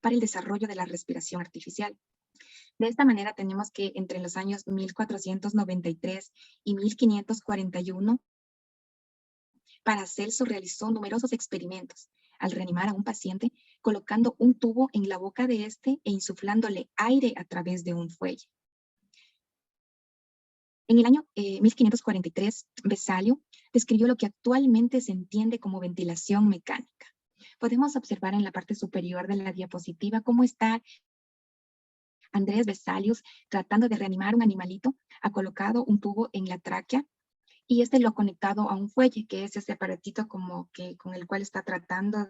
para el desarrollo de la respiración artificial. De esta manera tenemos que entre los años 1493 y 1541, Paracelso realizó numerosos experimentos al reanimar a un paciente, colocando un tubo en la boca de este e insuflándole aire a través de un fuelle. En el año 1543, Vesalio describió lo que actualmente se entiende como ventilación mecánica. Podemos observar en la parte superior de la diapositiva cómo está Andrés Vesalius tratando de reanimar un animalito. Ha colocado un tubo en la tráquea y este lo ha conectado a un fuelle, que es ese aparatito como que, con el cual está tratando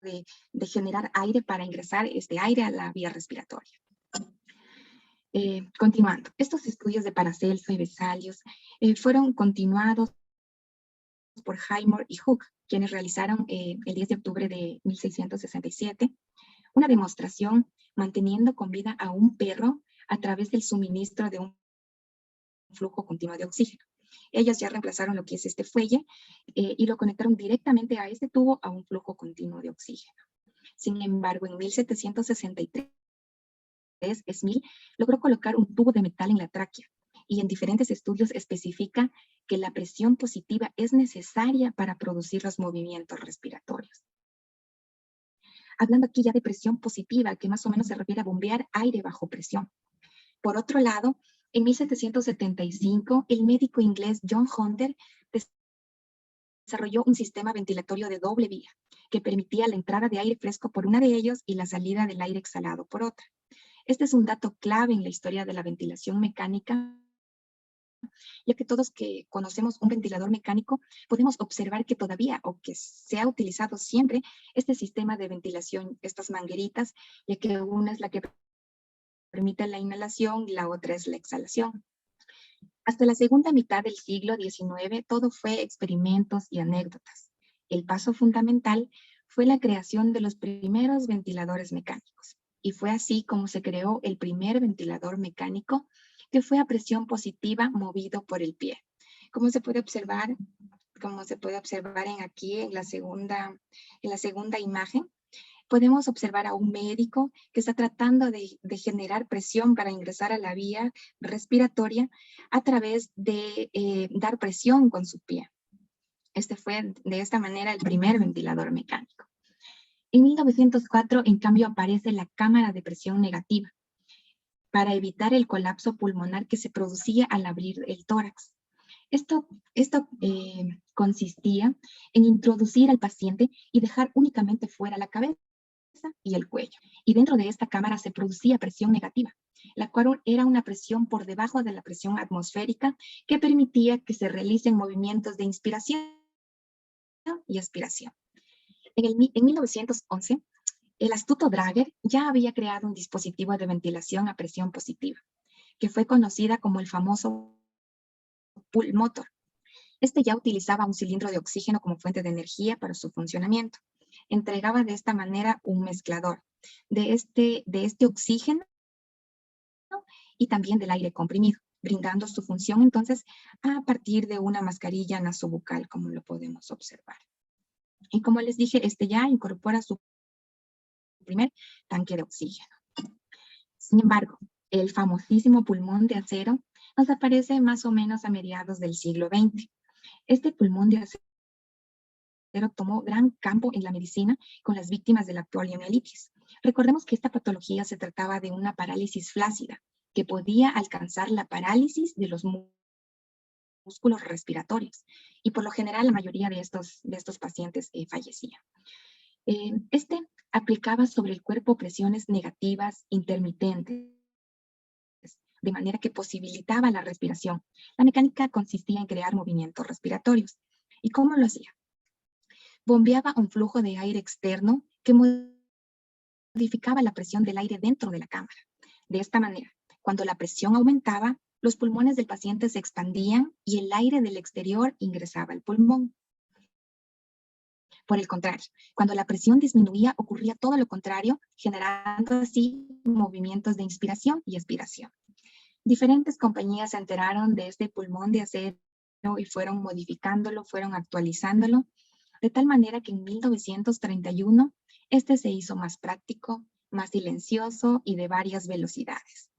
de generar aire para ingresar este aire a la vía respiratoria. Continuando, estos estudios de Paracelso y Vesalius fueron continuados por Highmore y Hooke, quienes realizaron el 10 de octubre de 1667 una demostración manteniendo con vida a un perro a través del suministro de un flujo continuo de oxígeno. Ellos ya reemplazaron lo que es este fuelle y lo conectaron directamente a este tubo a un flujo continuo de oxígeno. Sin embargo, en 1763, Smith logró colocar un tubo de metal en la tráquea y en diferentes estudios especifica que la presión positiva es necesaria para producir los movimientos respiratorios. Hablando aquí ya de presión positiva, que más o menos se refiere a bombear aire bajo presión. Por otro lado, en 1775, el médico inglés John Hunter desarrolló un sistema ventilatorio de doble vía que permitía la entrada de aire fresco por una de ellos y la salida del aire exhalado por otra. Este es un dato clave en la historia de la ventilación mecánica, ya que todos que conocemos un ventilador mecánico podemos observar que todavía, o que se ha utilizado siempre, este sistema de ventilación, estas mangueritas, ya que una es la que permite la inhalación y la otra es la exhalación. Hasta la segunda mitad del siglo XIX, todo fue experimentos y anécdotas. El paso fundamental fue la creación de los primeros ventiladores mecánicos. Y fue así como se creó el primer ventilador mecánico, que fue a presión positiva movido por el pie. Como se puede observar aquí en la segunda imagen, podemos observar a un médico que está tratando de generar presión para ingresar a la vía respiratoria a través de dar presión con su pie. Este fue de esta manera el primer ventilador mecánico. En 1904, en cambio, aparece la cámara de presión negativa para evitar el colapso pulmonar que se producía al abrir el tórax. Esto consistía en introducir al paciente y dejar únicamente fuera la cabeza y el cuello. Y dentro de esta cámara se producía presión negativa, la cual era una presión por debajo de la presión atmosférica que permitía que se realicen movimientos de inspiración y expiración. En 1911, el astuto Drager ya había creado un dispositivo de ventilación a presión positiva, que fue conocida como el famoso pulmotor. Este ya utilizaba un cilindro de oxígeno como fuente de energía para su funcionamiento. Entregaba de esta manera un mezclador de este oxígeno y también del aire comprimido, brindando su función entonces a partir de una mascarilla nasobucal, como lo podemos observar. Y como les dije, este ya incorpora su primer tanque de oxígeno. Sin embargo, el famosísimo pulmón de acero nos aparece más o menos a mediados del siglo XX. Este pulmón de acero tomó gran campo en la medicina con las víctimas de la poliomielitis. Recordemos que esta patología se trataba de una parálisis flácida que podía alcanzar la parálisis de los músculos respiratorios y por lo general la mayoría de estos pacientes fallecían. Este aplicaba sobre el cuerpo presiones negativas intermitentes, de manera que posibilitaba la respiración. La mecánica consistía en crear movimientos respiratorios. ¿Y cómo lo hacía? Bombeaba un flujo de aire externo que modificaba la presión del aire dentro de la cámara. De esta manera, cuando la presión aumentaba, los pulmones del paciente se expandían y el aire del exterior ingresaba al pulmón. Por el contrario, cuando la presión disminuía, ocurría todo lo contrario, generando así movimientos de inspiración y expiración. Diferentes compañías se enteraron de este pulmón de acero y fueron modificándolo, fueron actualizándolo, de tal manera que en 1931 este se hizo más práctico, más silencioso y de varias velocidades.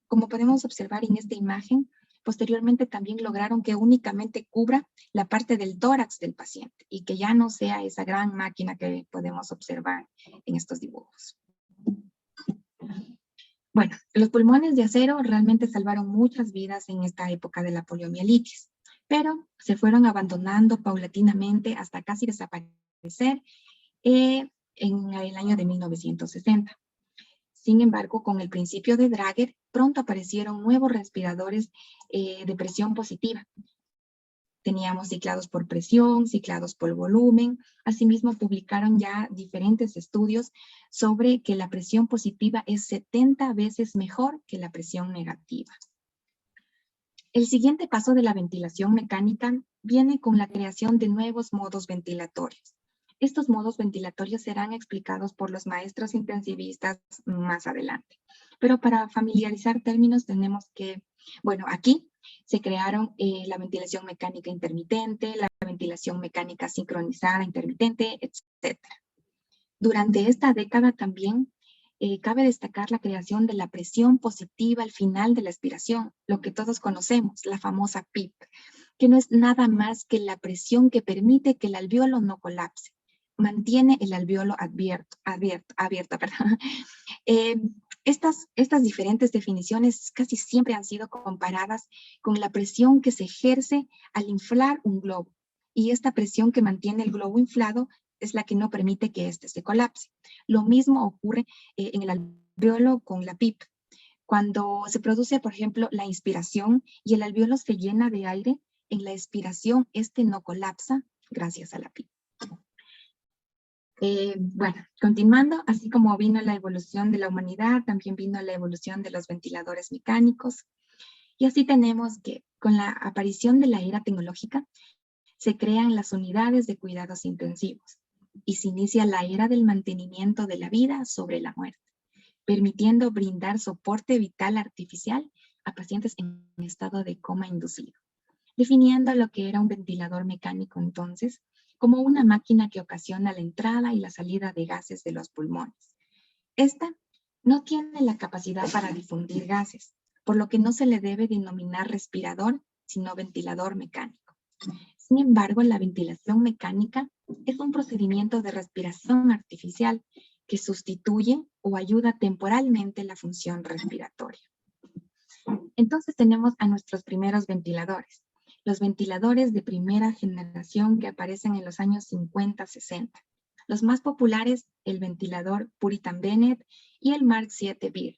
Como podemos observar en esta imagen, posteriormente también lograron que únicamente cubra la parte del tórax del paciente y que ya no sea esa gran máquina que podemos observar en estos dibujos. Bueno, los pulmones de acero realmente salvaron muchas vidas en esta época de la poliomielitis, pero se fueron abandonando paulatinamente hasta casi desaparecer en el año de 1960. Sin embargo, con el principio de Drager, pronto aparecieron nuevos respiradores de presión positiva. Teníamos ciclados por presión, ciclados por volumen. Asimismo, publicaron ya diferentes estudios sobre que la presión positiva es 70 veces mejor que la presión negativa. El siguiente paso de la ventilación mecánica viene con la creación de nuevos modos ventilatorios. Estos modos ventilatorios serán explicados por los maestros intensivistas más adelante. Pero para familiarizar términos tenemos que, bueno, aquí se crearon la ventilación mecánica intermitente, la ventilación mecánica sincronizada intermitente, etc. Durante esta década también cabe destacar la creación de la presión positiva al final de la expiración, lo que todos conocemos, la famosa PIP, que no es nada más que la presión que permite que el alveolo no colapse, mantiene el alveolo abierto. Perdón. Estas diferentes definiciones casi siempre han sido comparadas con la presión que se ejerce al inflar un globo. Y esta presión que mantiene el globo inflado es la que no permite que éste se colapse. Lo mismo ocurre en el alveolo con la PIP. Cuando se produce, por ejemplo, la inspiración y el alveolo se llena de aire, en la expiración este no colapsa gracias a la PIP. Bueno, continuando, así como vino la evolución de la humanidad, también vino la evolución de los ventiladores mecánicos. Y así tenemos que con la aparición de la era tecnológica, se crean las unidades de cuidados intensivos y se inicia la era del mantenimiento de la vida sobre la muerte, permitiendo brindar soporte vital artificial a pacientes en estado de coma inducido, definiendo lo que era un ventilador mecánico entonces como una máquina que ocasiona la entrada y la salida de gases de los pulmones. Esta no tiene la capacidad para difundir gases, por lo que no se le debe denominar respirador, sino ventilador mecánico. Sin embargo, la ventilación mecánica es un procedimiento de respiración artificial que sustituye o ayuda temporalmente la función respiratoria. Entonces tenemos a nuestros primeros ventiladores, los ventiladores de primera generación que aparecen en los años 50-60. Los más populares, el ventilador Puritan Bennett y el Mark 7 Beer.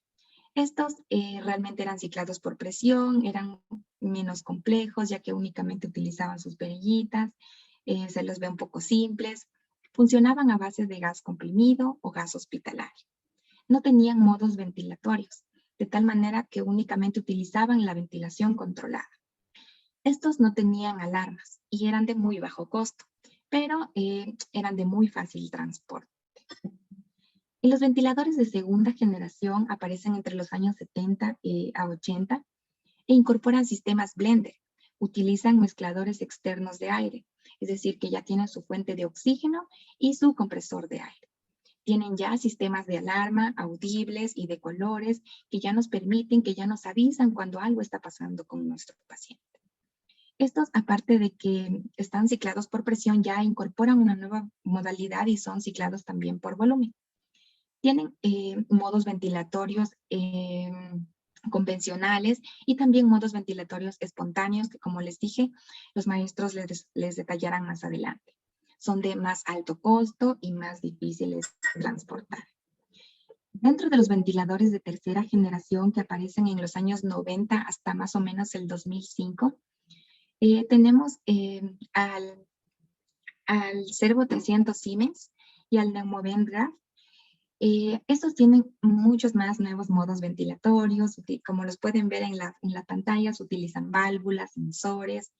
Estos realmente eran ciclados por presión, eran menos complejos ya que únicamente utilizaban sus perillitas, se los ve un poco simples, funcionaban a base de gas comprimido o gas hospitalario. No tenían modos ventilatorios, de tal manera que únicamente utilizaban la ventilación controlada. Estos no tenían alarmas y eran de muy bajo costo, pero eran de muy fácil transporte. Y los ventiladores de segunda generación aparecen entre los años 70 a 80 e incorporan sistemas blender. Utilizan mezcladores externos de aire, es decir, que ya tienen su fuente de oxígeno y su compresor de aire. Tienen ya sistemas de alarma audibles y de colores que ya nos permiten, que ya nos avisan cuando algo está pasando con nuestro paciente. Estos, aparte de que están ciclados por presión, ya incorporan una nueva modalidad y son ciclados también por volumen. Tienen modos ventilatorios convencionales y también modos ventilatorios espontáneos que, como les dije, los maestros les detallarán más adelante. Son de más alto costo y más difíciles de transportar. Dentro de los ventiladores de tercera generación que aparecen en los años 90 hasta más o menos el 2005, tenemos al Servo 300 Siemens y al Neumovent-Graf. Estos tienen muchos más nuevos modos ventilatorios, como los pueden ver en la pantalla, se utilizan válvulas, sensores,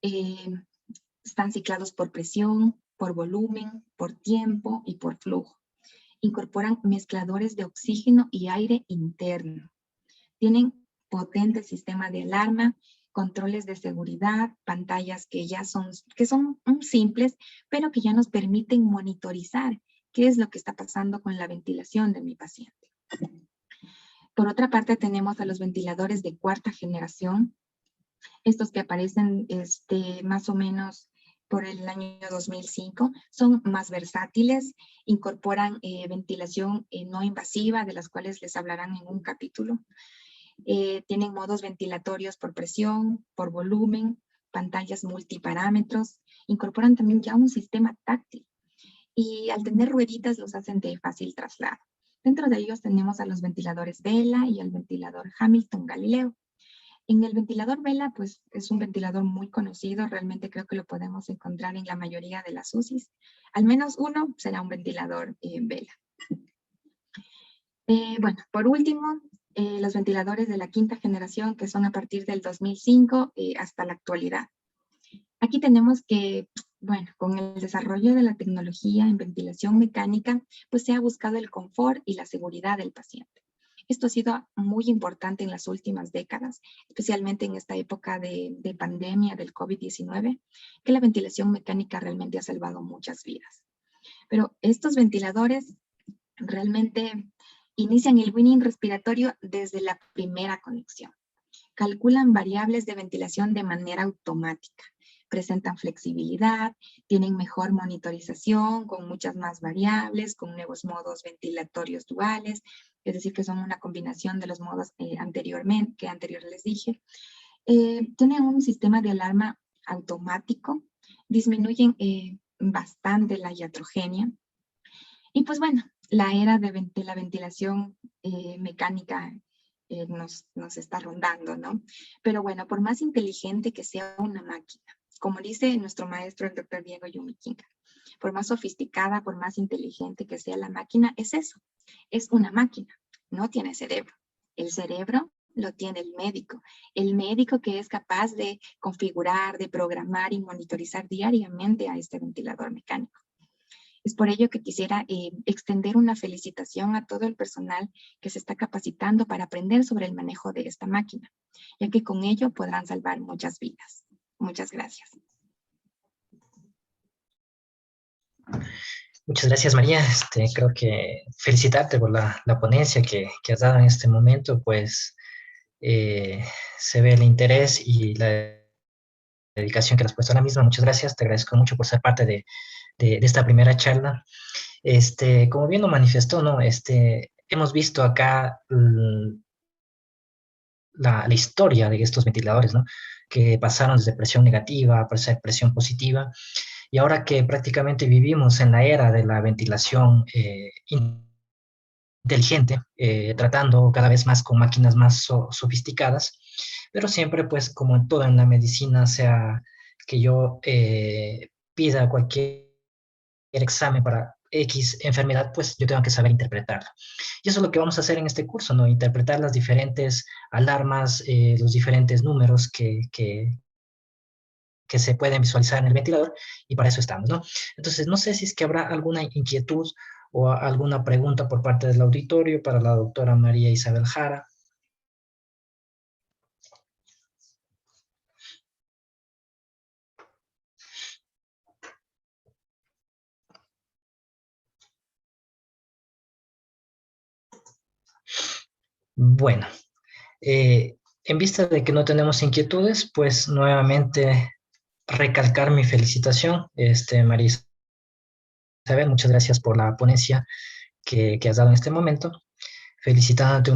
están ciclados por presión, por volumen, por tiempo y por flujo. Incorporan mezcladores de oxígeno y aire interno. Tienen potente sistema de alarma controles de seguridad, pantallas que son simples, pero que ya nos permiten monitorizar qué es lo que está pasando con la ventilación de mi paciente. Por otra parte, tenemos a los ventiladores de cuarta generación, estos que aparecen más o menos por el año 2005, son más versátiles, incorporan ventilación no invasiva, de las cuales les hablarán en un capítulo. Tienen modos ventilatorios por presión, por volumen, pantallas multiparámetros, incorporan también ya un sistema táctil y al tener rueditas los hacen de fácil traslado. Dentro de ellos tenemos a los ventiladores Vela y al ventilador Hamilton Galileo. En el ventilador Vela, pues es un ventilador muy conocido, realmente creo que lo podemos encontrar en la mayoría de las UCIs. Al menos uno será un ventilador Vela. Bueno, por último, los ventiladores de la quinta generación, que son a partir del 2005 hasta la actualidad. Aquí tenemos que, bueno, con el desarrollo de la tecnología en ventilación mecánica, pues se ha buscado el confort y la seguridad del paciente. Esto ha sido muy importante en las últimas décadas, especialmente en esta época de pandemia del COVID-19, que la ventilación mecánica realmente ha salvado muchas vidas. Pero estos ventiladores realmente inician el weaning respiratorio desde la primera conexión. Calculan variables de ventilación de manera automática. Presentan flexibilidad, tienen mejor monitorización, con muchas más variables, con nuevos modos ventilatorios duales, es decir, que son una combinación de los modos que anterior les dije. Tienen un sistema de alarma automático, disminuyen bastante la iatrogenia. Y pues bueno, la era de la ventilación mecánica nos está rondando, ¿no? Pero bueno, por más inteligente que sea una máquina, como dice nuestro maestro, el doctor Diego Yumiquinca, por más sofisticada, por más inteligente que sea la máquina, es eso, es una máquina, no tiene cerebro. El cerebro lo tiene el médico que es capaz de configurar, de programar y monitorizar diariamente a este ventilador mecánico. Es por ello que quisiera extender una felicitación a todo el personal que se está capacitando para aprender sobre el manejo de esta máquina, ya que con ello podrán salvar muchas vidas. Muchas gracias. Muchas gracias, María. Creo que felicitarte por la ponencia que has dado en este momento, pues se ve el interés y la dedicación que has puesto a la misma. Muchas gracias, te agradezco mucho por ser parte de esta primera charla. Como bien lo manifestó, ¿no? Hemos visto acá la historia de estos ventiladores, ¿no? Que pasaron desde presión negativa a presión positiva, y ahora que prácticamente vivimos en la era de la ventilación inteligente, tratando cada vez más con máquinas más sofisticadas, pero siempre, pues, como en todo en la medicina, sea que yo pida cualquier examen para X enfermedad, pues yo tengo que saber interpretarla. Y eso es lo que vamos a hacer en este curso, ¿no? Interpretar las diferentes alarmas, los diferentes números que se pueden visualizar en el ventilador, y para eso estamos, ¿no? Entonces, no sé si es que habrá alguna inquietud o alguna pregunta por parte del auditorio para la doctora María Isabel Jara. Bueno, en vista de que no tenemos inquietudes, pues nuevamente recalcar mi felicitación, María Isabel, muchas gracias por la ponencia que has dado en este momento, felicitándote